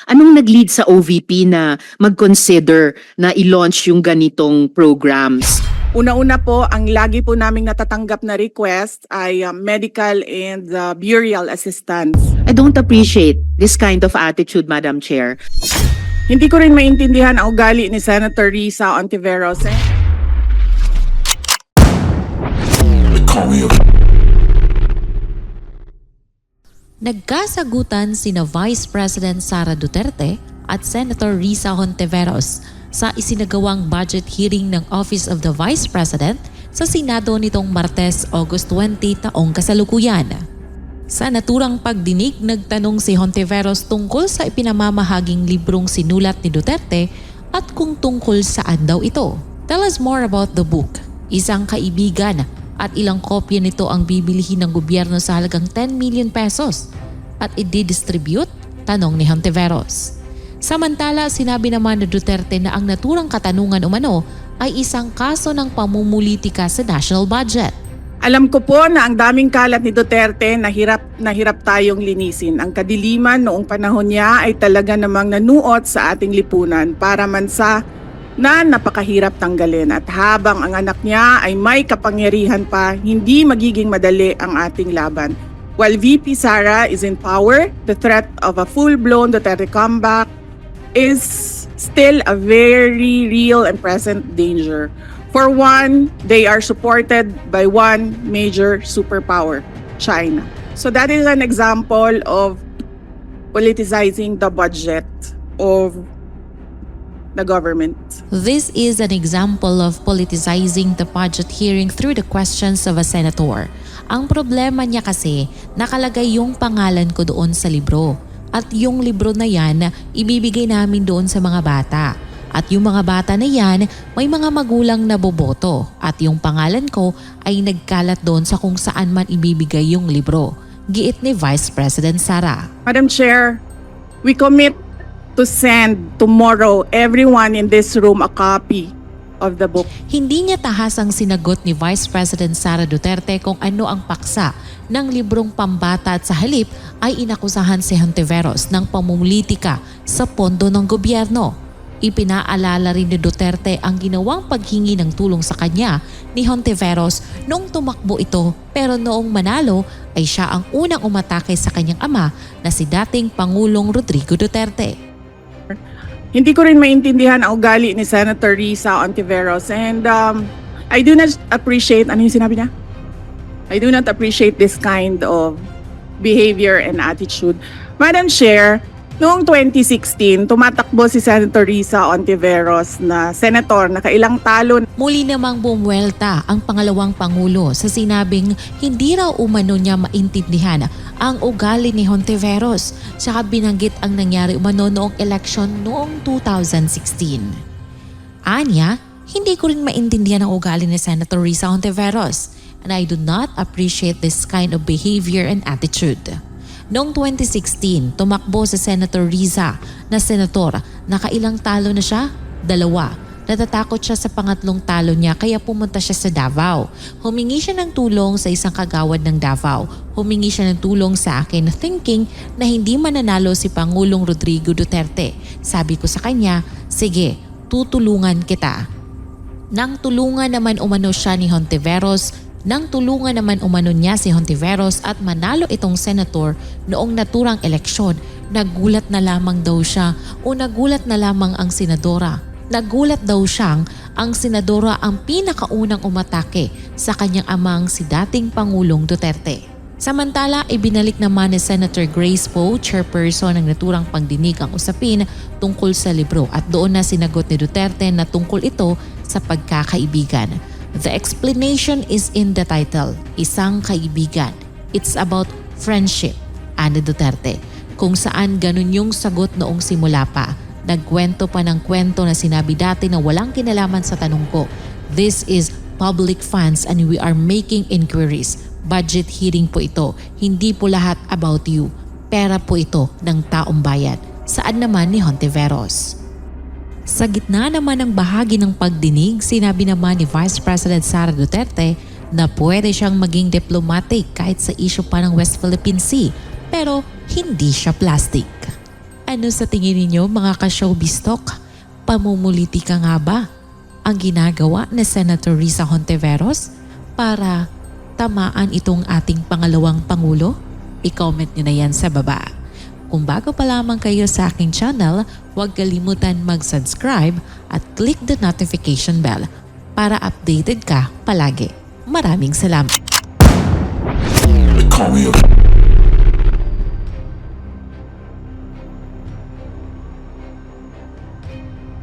Anong nag-lead sa OVP na mag-consider na i-launch yung ganitong programs? Una-una po, ang lagi po naming natatanggap na request ay medical and burial assistance. I don't appreciate this kind of attitude, Madam Chair. Hindi ko rin maintindihan ang ugali ni Senator Risa Ontiveros. Nagkasagutan sina Vice President Sara Duterte at Senator Risa Hontiveros sa isinagawang budget hearing ng Office of the Vice President sa Senado nitong Martes, August 20 taong kasalukuyan. Sa naturang pagdinig, nagtanong si Hontiveros tungkol sa ipinamamahaging librong sinulat ni Duterte at kung tungkol saan daw ito. Tell us more about the book. Isang kaibigan at ilang kopya nito ang bibilihin ng gobyerno sa halagang 10 million pesos at i-distribute? Tanong ni Hontiveros. Samantala, sinabi naman ni Duterte na ang naturang katanungan umano ay isang kaso ng pamumulitika sa national budget. Alam ko po na ang daming kalat ni Duterte na hirap tayong linisin. Ang kadiliman noong panahon niya ay talaga namang nanuot sa ating lipunan para mansa na napakahirap tanggalin. At habang ang anak niya ay may kapangyarihan pa, hindi magiging madali ang ating laban. While VP Sara is in power, the threat of a full-blown Duterte comeback is still a very real and present danger. For one, they are supported by one major superpower, China. So that is an example of politicizing the budget of the government. This is an example of politicizing the budget hearing through the questions of a senator. Ang problema niya kasi, nakalagay yung pangalan ko doon sa libro. At yung libro na yan, ibibigay namin doon sa mga bata. At yung mga bata na yan, may mga magulang na boboto. At yung pangalan ko ay nagkalat doon sa kung saan man ibibigay yung libro. Giit ni Vice President Sara. Madam Chair, we commit to send tomorrow everyone in this room a copy of the book. Hindi niya tahasang sinagot ni Vice President Sara Duterte kung ano ang paksa ng librong pambata at sa halip ay inakusahan si Hontiveros ng pamumulitika sa pondo ng gobyerno. Ipinaalala rin ni Duterte ang ginawang paghingi ng tulong sa kanya ni Hontiveros noong tumakbo ito, pero noong manalo ay siya ang unang umatake sa kanyang ama na si dating Pangulong Rodrigo Duterte. Hindi ko rin maintindihan ang ugali ni Senator Risa Ontiveros and I do not appreciate, ano yung sinabi niya? I do not appreciate this kind of behavior and attitude. Madam Chair, noong 2016, tumatakbo si Senator Risa Ontiveros na senator na kailang talo. Muli namang bumuelta ang pangalawang pangulo sa sinabing hindi raw umano niya maintindihan ang ugali ni Hontiveros. Saka binanggit ang nangyari umano noong election noong 2016. Anya, hindi ko rin maintindihan ang ugali ni Senator Risa Hontiveros and I do not appreciate this kind of behavior and attitude. Noong 2016, tumakbo si Senator Risa na senator. Nakailang talo na siya? 2. Natatakot siya sa pangatlong talo niya kaya pumunta siya sa Davao. Humingi siya ng tulong sa isang kagawad ng Davao. Humingi siya ng tulong sa akin thinking na hindi mananalo si Pangulong Rodrigo Duterte. Sabi ko sa kanya, sige, tutulungan kita. Nang tulungan naman umano siya ni Hontiveros, nang tulungan naman umano niya si Hontiveros at manalo itong senator noong naturang eleksyon, nagulat na lamang daw siya o nagulat na lamang ang senadora. Nagulat daw siyang ang senadora ang pinakaunang umatake sa kanyang amang si dating Pangulong Duterte. Samantala, ibinalik naman ni Senator Grace Poe, chairperson ng naturang pagdinig ang usapin tungkol sa libro at doon na sinagot ni Duterte na tungkol ito sa pagkakaibigan. The explanation is in the title, Isang Kaibigan. It's about friendship, ani Duterte. Kung saan ganun yung sagot noong simula pa. Nagkwento pa ng kwento na sinabi dati na walang kinalaman sa tanong ko. This is public funds and we are making inquiries. Budget hearing po ito. Hindi po lahat about you. Pera po ito ng taong bayan. Saan naman ni Hontiveros? Sa gitna naman ng bahagi ng pagdinig, sinabi naman ni Vice President Sara Duterte na pwede siyang maging diplomatic kahit sa issue pa ng West Philippine Sea, pero hindi siya plastic. Ano sa tingin ninyo mga ka-showbiz talk? Pamumulitika nga ba ang ginagawa ni Senator Risa Hontiveros para tamaan itong ating pangalawang Pangulo? I-comment nyo na yan sa baba. Kung bago pa lamang kayo sa aking channel, huwag kalimutan mag-subscribe at click the notification bell para updated ka palagi. Maraming salamat.